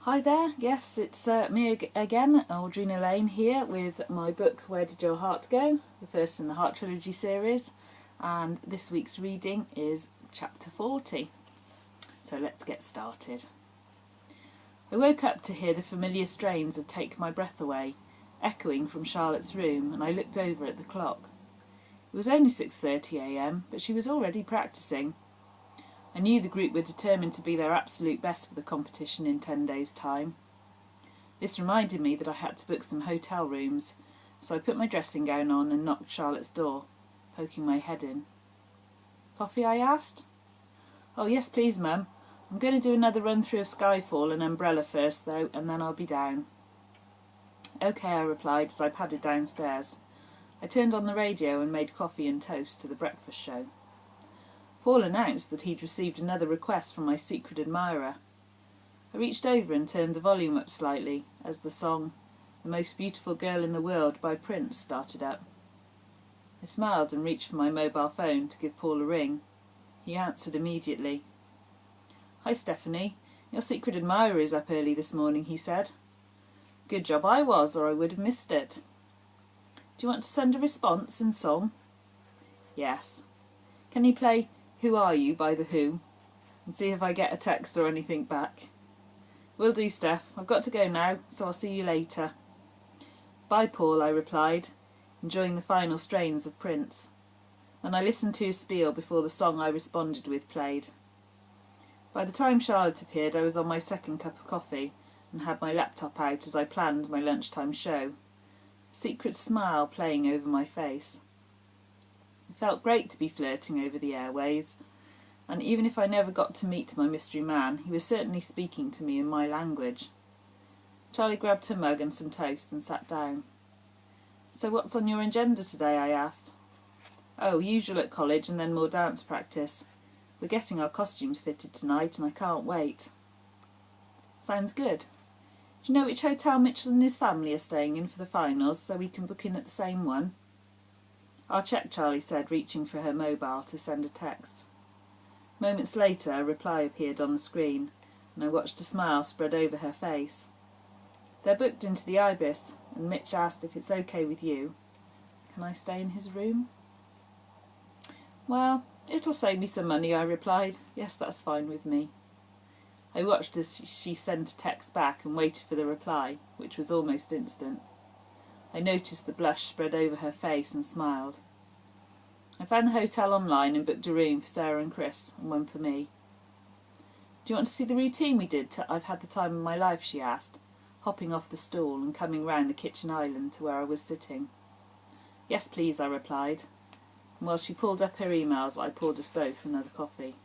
Hi there, yes, it's me again, Audrina Lane here with my book Where Did Your Heart Go? The first in the Heart Trilogy series, and this week's reading is chapter 40. So let's get started. I woke up to hear the familiar strains of Take My Breath Away echoing from Charlotte's room, and I looked over at the clock. It was only 6:30 a.m, but she was already practising. I knew the group were determined to be their absolute best for the competition in 10 days' time. This reminded me that I had to book some hotel rooms, so I put my dressing gown on and knocked Charlotte's door, poking my head in. "Coffee?" I asked. "Oh yes please, Mum. I'm going to do another run through of Skyfall and Umbrella first though, and then I'll be down." "OK," I replied as I padded downstairs. I turned on the radio and made coffee and toast to the breakfast show. Paul announced that he'd received another request from my secret admirer. I reached over and turned the volume up slightly as the song "The Most Beautiful Girl in the World" by Prince started up. I smiled and reached for my mobile phone to give Paul a ring. He answered immediately. "Hi Stephanie, your secret admirer is up early this morning," he said. "Good job I was, or I would have missed it. Do you want to send a response in song?" "Yes. Can you play Who Are You by The Who and see if I get a text or anything back?" "Will do, Steph. I've got to go now, so I'll see you later." "Bye, Paul," I replied, enjoying the final strains of Prince. Then I listened to his spiel before the song I responded with played. By the time Charlotte appeared, I was on my second cup of coffee and had my laptop out as I planned my lunchtime show, a secret smile playing over my face. It felt great to be flirting over the airways, and even if I never got to meet my mystery man, he was certainly speaking to me in my language. Charlie grabbed her mug and some toast and sat down. "So what's on your agenda today?" I asked. "Oh, usual at college and then more dance practice. We're getting our costumes fitted tonight and I can't wait." "Sounds good. Do you know which hotel Mitchell and his family are staying in for the finals, so we can book in at the same one?" "I'll check," Charlie said, reaching for her mobile to send a text. Moments later a reply appeared on the screen, and I watched a smile spread over her face. "They're booked into the Ibis, and Mitch asked if it's okay with you. Can I stay in his room?" "Well, it'll save me some money," I replied. "Yes, that's fine with me." I watched as she sent a text back and waited for the reply, which was almost instant. I noticed the blush spread over her face and smiled. I found the hotel online and booked a room for Sarah and Chris and one for me. "Do you want to see the routine we did to I've Had the Time of My Life?" she asked, hopping off the stool and coming round the kitchen island to where I was sitting. "Yes please," I replied, and while she pulled up her emails I poured us both another coffee.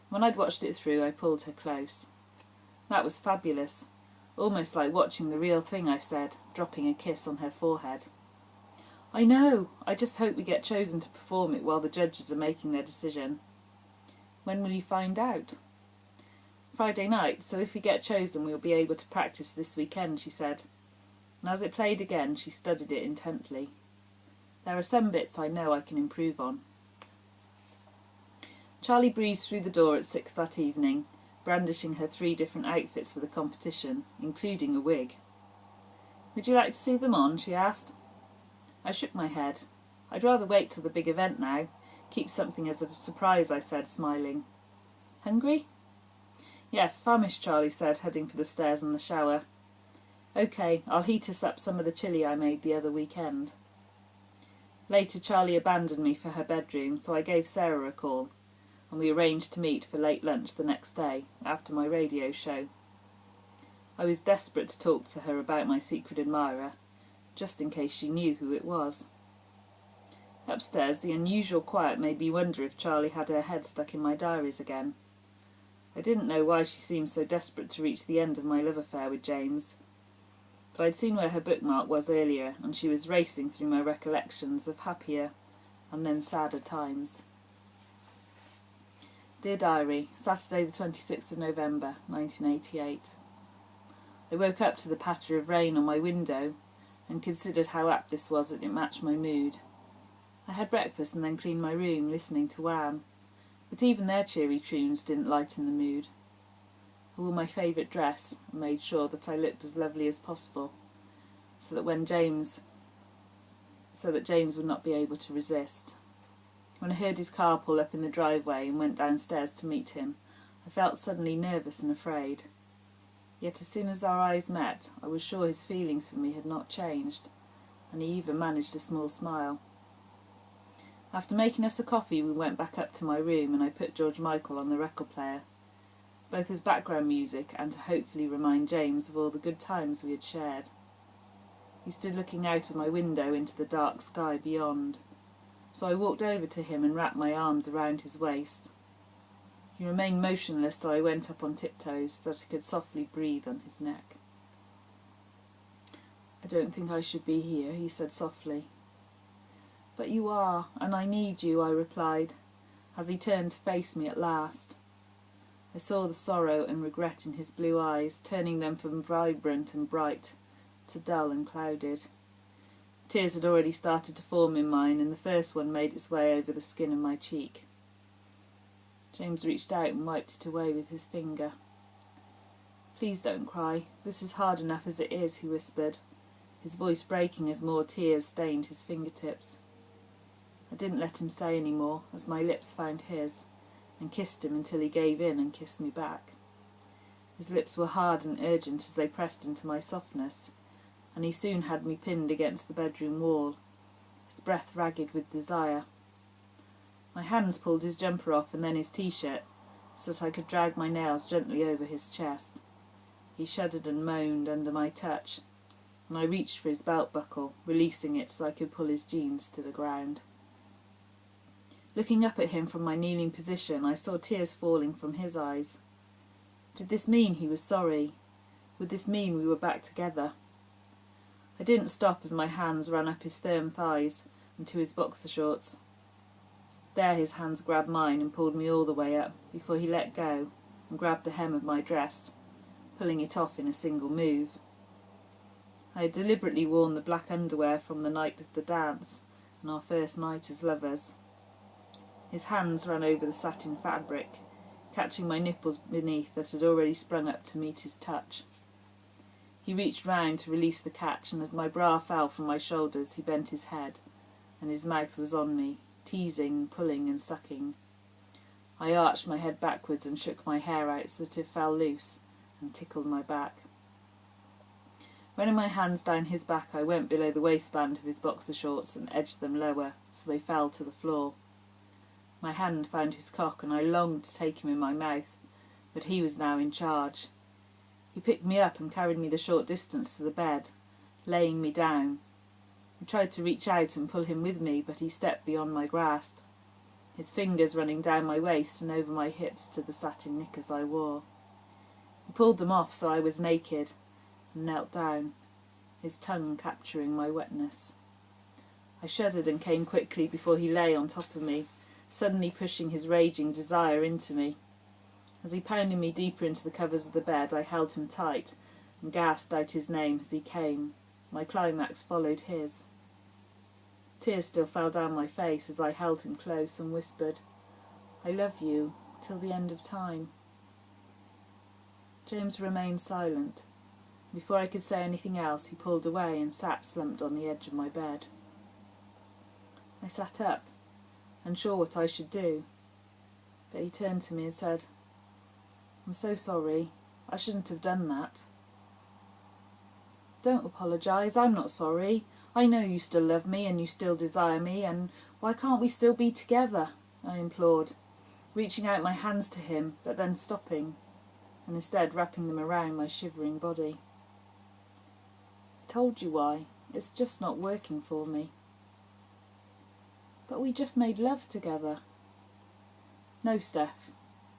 When I'd watched it through I pulled her close. "That was fabulous. Almost like watching the real thing," I said, dropping a kiss on her forehead. "I know. I just hope we get chosen to perform it while the judges are making their decision." "When will you find out?" "Friday night, so if we get chosen we'll be able to practice this weekend," she said, and as it played again she studied it intently. "There are some bits I know I can improve on." Charlie breezed through the door at 6 that evening, brandishing her 3 different outfits for the competition, including a wig. "Would you like to see them on?" she asked. I shook my head. "I'd rather wait till the big event now. Keep something as a surprise," I said, smiling. "Hungry?" "Yes, famished," Charlie said, heading for the stairs and the shower. "OK, I'll heat us up some of the chilli I made the other weekend." Later Charlie abandoned me for her bedroom, so I gave Sarah a call, and we arranged to meet for late lunch the next day, after my radio show. I was desperate to talk to her about my secret admirer, just in case she knew who it was. Upstairs the unusual quiet made me wonder if Charlie had her head stuck in my diaries again. I didn't know why she seemed so desperate to reach the end of my love affair with James, but I'd seen where her bookmark was earlier, and she was racing through my recollections of happier and then sadder times. Dear Diary, Saturday the 26th of November, 1988. I woke up to the patter of rain on my window and considered how apt this was that it matched my mood. I had breakfast and then cleaned my room, listening to Wham, but even their cheery tunes didn't lighten the mood. I wore my favourite dress and made sure that I looked as lovely as possible, so that James would not be able to resist. When I heard his car pull up in the driveway and went downstairs to meet him, I felt suddenly nervous and afraid. Yet as soon as our eyes met, I was sure his feelings for me had not changed, and he even managed a small smile. After making us a coffee, we went back up to my room and I put George Michael on the record player, both as background music and to hopefully remind James of all the good times we had shared. He stood looking out of my window into the dark sky beyond, so I walked over to him and wrapped my arms around his waist. He remained motionless, so I went up on tiptoes so that I could softly breathe on his neck. "I don't think I should be here," he said softly. "But you are, and I need you," I replied, as he turned to face me at last. I saw the sorrow and regret in his blue eyes, turning them from vibrant and bright to dull and clouded. Tears had already started to form in mine, and the first one made its way over the skin of my cheek. James reached out and wiped it away with his finger. "Please don't cry. This is hard enough as it is," he whispered, his voice breaking as more tears stained his fingertips. I didn't let him say any more, as my lips found his, and kissed him until he gave in and kissed me back. His lips were hard and urgent as they pressed into my softness, and he soon had me pinned against the bedroom wall, his breath ragged with desire. My hands pulled his jumper off and then his t-shirt, so that I could drag my nails gently over his chest. He shuddered and moaned under my touch, and I reached for his belt buckle, releasing it so I could pull his jeans to the ground. Looking up at him from my kneeling position, I saw tears falling from his eyes. Did this mean he was sorry? Would this mean we were back together? I didn't stop as my hands ran up his firm thighs and to his boxer shorts. There his hands grabbed mine and pulled me all the way up, before he let go and grabbed the hem of my dress, pulling it off in a single move. I had deliberately worn the black underwear from the night of the dance and our first night as lovers. His hands ran over the satin fabric, catching my nipples beneath that had already sprung up to meet his touch. He reached round to release the catch, and as my bra fell from my shoulders, he bent his head, and his mouth was on me, teasing, pulling and sucking. I arched my head backwards and shook my hair out so that it fell loose and tickled my back. Running my hands down his back, I went below the waistband of his boxer shorts and edged them lower so they fell to the floor. My hand found his cock and I longed to take him in my mouth, but he was now in charge. He picked me up and carried me the short distance to the bed, laying me down. I tried to reach out and pull him with me, but he stepped beyond my grasp, his fingers running down my waist and over my hips to the satin knickers I wore. He pulled them off so I was naked, and knelt down, his tongue capturing my wetness. I shuddered and came quickly before he lay on top of me, suddenly pushing his raging desire into me. As he pounded me deeper into the covers of the bed, I held him tight and gasped out his name as he came. My climax followed his. Tears still fell down my face as I held him close and whispered, "I love you till the end of time." James remained silent. Before I could say anything else, he pulled away and sat slumped on the edge of my bed. I sat up, unsure what I should do, but he turned to me and said, "I'm so sorry. I shouldn't have done that." "Don't apologise. I'm not sorry. I know you still love me and you still desire me, and why can't we still be together?" I implored, reaching out my hands to him, but then stopping, and instead wrapping them around my shivering body. "I told you why. It's just not working for me." "But we just made love together." "No, Steph.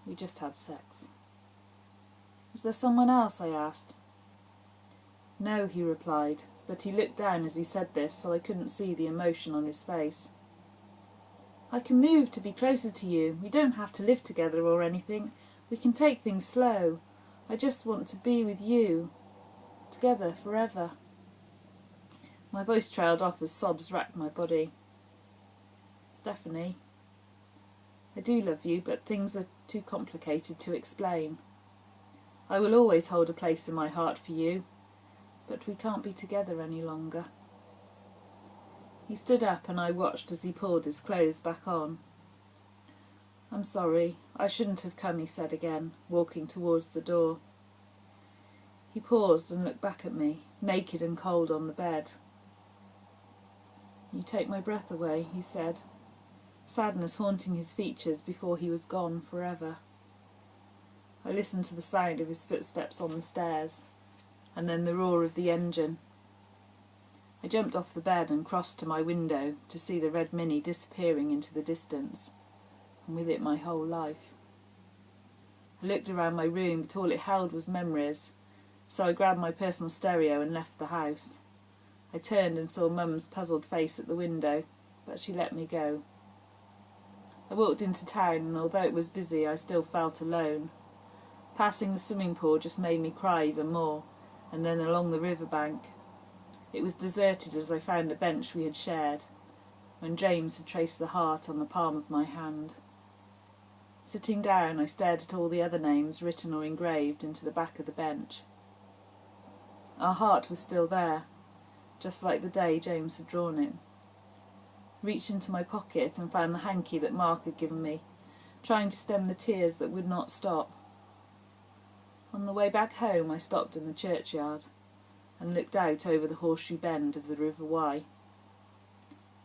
We just had sex." "Is there someone else?" I asked. "No," he replied, but he looked down as he said this, so I couldn't see the emotion on his face. "I can move to be closer to you. We don't have to live together or anything. We can take things slow. I just want to be with you, together forever." My voice trailed off as sobs racked my body. "Stephanie, I do love you, but things are too complicated to explain." I will always hold a place in my heart for you, but we can't be together any longer." He stood up and I watched as he pulled his clothes back on. "I'm sorry, I shouldn't have come," he said again, walking towards the door. He paused and looked back at me, naked and cold on the bed. "You take my breath away," he said, sadness haunting his features before he was gone forever. I listened to the sound of his footsteps on the stairs, and then the roar of the engine. I jumped off the bed and crossed to my window to see the red Mini disappearing into the distance, and with it my whole life. I looked around my room, but all it held was memories, so I grabbed my personal stereo and left the house. I turned and saw Mum's puzzled face at the window, but she let me go. I walked into town, and although it was busy, I still felt alone. Passing the swimming pool just made me cry even more, and then along the riverbank. It was deserted as I found the bench we had shared, when James had traced the heart on the palm of my hand. Sitting down, I stared at all the other names written or engraved into the back of the bench. Our heart was still there, just like the day James had drawn it. I reached into my pocket and found the hanky that Mark had given me, trying to stem the tears that would not stop. On the way back home, I stopped in the churchyard and looked out over the horseshoe bend of the River Wye.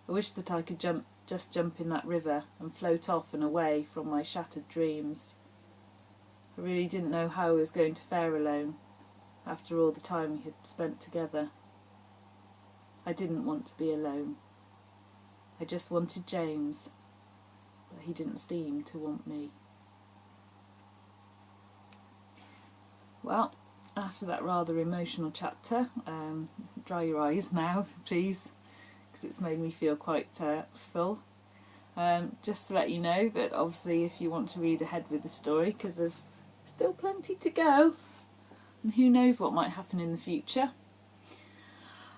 I wished that I could just jump in that river and float off and away from my shattered dreams. I really didn't know how I was going to fare alone, after all the time we had spent together. I didn't want to be alone. I just wanted James, but he didn't seem to want me. Well, after that rather emotional chapter, dry your eyes now, please, because it's made me feel quite full. Just to let you know that obviously if you want to read ahead with the story, because there's still plenty to go, and who knows what might happen in the future.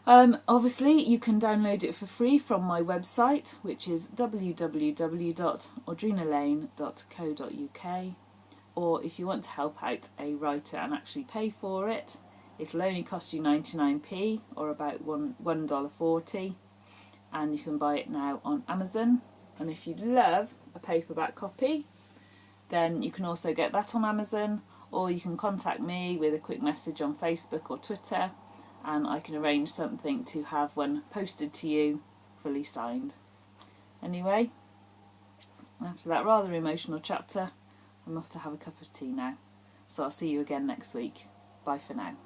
Obviously you can download it for free from my website, which is www.audrinalane.co.uk. Or if you want to help out a writer and actually pay for it, it'll only cost you 99p, or about $1.40, and you can buy it now on Amazon. And if you'd love a paperback copy, then you can also get that on Amazon, or you can contact me with a quick message on Facebook or Twitter, and I can arrange something to have one posted to you, fully signed. Anyway, after that rather emotional chapter, I'm off to have a cup of tea now. So I'll see you again next week. Bye for now.